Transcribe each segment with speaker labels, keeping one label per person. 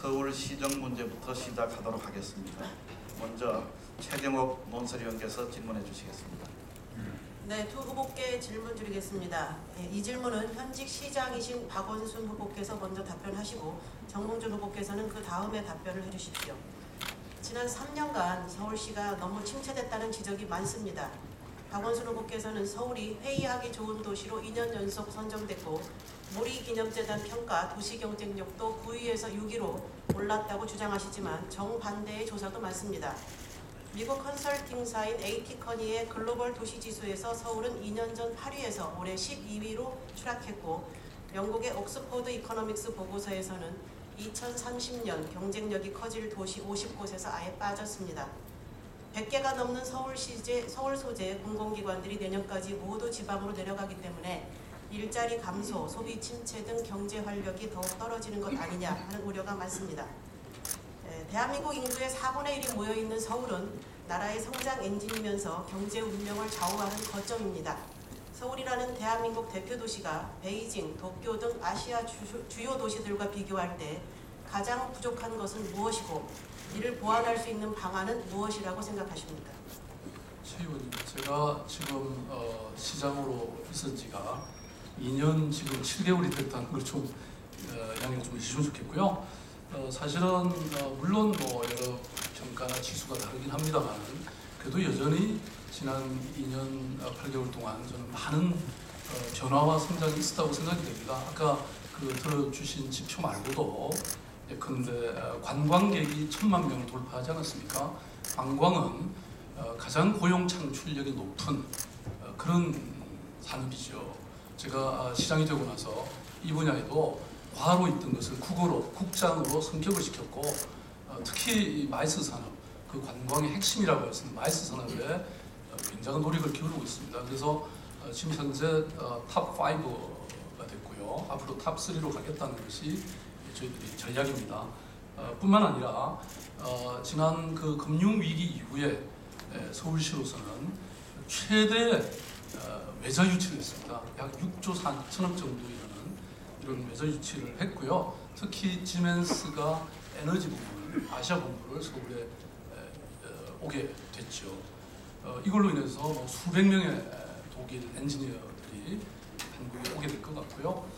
Speaker 1: 서울시정 문제부터 시작하도록 하겠습니다. 먼저 최경옥 논설위원께서 질문해 주시겠습니다.
Speaker 2: 네, 두 후보께 질문 드리겠습니다. 이 질문은 현직 시장이신 박원순 후보께서 먼저 답변하시고 정몽준 후보께서는 그 다음에 답변을 해주십시오. 지난 3년간 서울시가 너무 침체됐다는 지적이 많습니다. 박원순 후보께서는 서울이 회의하기 좋은 도시로 2년 연속 선정됐고 모리기념재단 평가 도시경쟁력도 9위에서 6위로 올랐다고 주장하시지만 정반대의 조사도 많습니다. 미국 컨설팅사인 AT커니의 글로벌 도시지수에서 서울은 2년 전 8위에서 올해 12위로 추락했고 영국의 옥스포드 이코노믹스 보고서에서는 2030년 경쟁력이 커질 도시 50곳에서 아예 빠졌습니다. 100개가 넘는 서울 소재 공공기관들이 내년까지 모두 지방으로 내려가기 때문에 일자리 감소, 소비 침체 등 경제 활력이 더욱 떨어지는 것 아니냐 하는 우려가 많습니다. 대한민국 인구의 4분의 1이 모여있는 서울은 나라의 성장 엔진이면서 경제 운명을 좌우하는 거점입니다. 서울이라는 대한민국 대표 도시가 베이징, 도쿄 등 아시아 주요 도시들과 비교할 때 가장 부족한 것은 무엇이고 이를 보완할 수 있는 방안은 무엇이라고 생각하십니까?
Speaker 3: 최 의원님, 제가 지금 시장으로 있은 지가 2년 지금 7개월이 됐다는 걸 좀 양해 좀 해주시면 좋겠고요. 사실은 물론 뭐 여러 평가나 지수가 다르긴 합니다만 그래도 여전히 지난 2년 8개월 동안 저는 많은 변화와 성장이 있었다고 생각이 됩니다. 아까 그 들어주신 지표 말고도 예컨대 관광객이 1000만 명을 돌파하지 않았습니까? 관광은 가장 고용 창출력이 높은 그런 산업이죠. 제가 시장이 되고 나서 이 분야에도 과로 있던 것을 국장으로 성격을 시켰고 특히 마이스 산업, 그 관광의 핵심이라고 할 수 있는 마이스 산업에 굉장한 노력을 기울이고 있습니다. 그래서 지금 현재 탑 5가 됐고요. 앞으로 탑 3로 가겠다는 것이 저희들의 전략입니다. 뿐만 아니라 지난 그 금융위기 이후에 서울시로서는 최대 외자 유치를 했습니다. 약 6조 4천억 정도 이르는 이런 외자 유치를 했고요. 특히 지멘스가 에너지 부분, 아시아 본부를 서울에 오게 됐죠. 이걸로 인해서 뭐 수백 명의 독일 엔지니어들이 한국에 오게 될 것 같고요.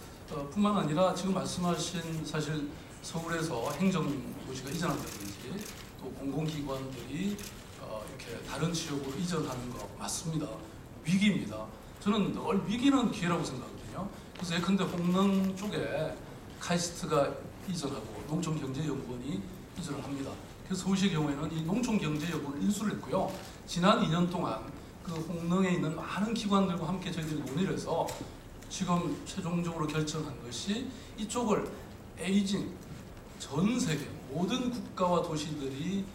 Speaker 3: 뿐만 아니라 지금 말씀하신 사실 서울에서 행정도시가 이전한다든지 또 공공기관들이 이렇게 다른 지역으로 이전하는 거 맞습니다. 위기입니다. 저는 늘 위기는 기회라고 생각하거든요. 그래서 예컨대 홍릉 쪽에 카이스트가 이전하고 농촌경제연구원이 이전을 합니다. 그래서 서울시의 경우에는 이 농촌경제연구원을 인수를 했고요. 지난 2년 동안 그 홍릉에 있는 많은 기관들과 함께 저희들이 논의를 해서 지금 최종적으로 결정한 것이 이쪽을 에이징 전 세계 모든 국가와 도시들이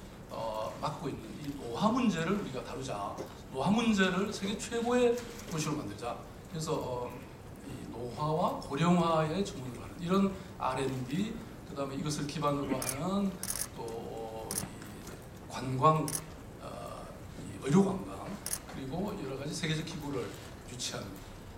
Speaker 3: 맡고 있는 이 노화 문제를 우리가 다루자. 노화 문제를 세계 최고의 도시로 만들자. 그래서 이 노화와 고령화에 주문을 하는 이런 R&D, 그다음에 이것을 기반으로 하는 또 관광, 의료 관광, 그리고 여러 가지 세계적 기구를 유치하는.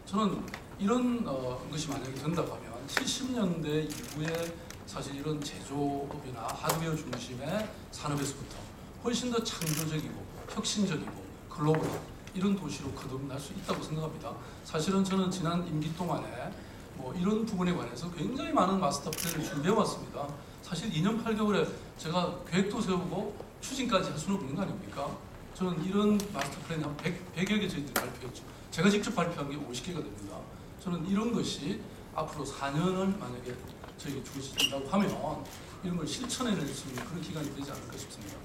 Speaker 3: 저는 이런 것이 만약에 된다고 하면 70년대 이후에 사실 이런 제조업이나 하드웨어 중심의 산업에서부터 훨씬 더 창조적이고 혁신적이고 글로벌한 이런 도시로 거듭날 수 있다고 생각합니다. 사실은 저는 지난 임기 동안에 뭐 이런 부분에 관해서 굉장히 많은 마스터 플랜을 준비해 왔습니다. 사실 2년 8개월에 제가 계획도 세우고 추진까지 할 수는 없는 거 아닙니까? 저는 이런 마스터 플랜이 한 100여 개 저희들이 발표했죠. 제가 직접 발표한 게 50개가 됩니다. 저는 이런 것이 앞으로 4년을 만약에 저에게 주어진다고 하면 이런 걸 실천해낼 수 있는 그런 기간이 되지 않을까 싶습니다.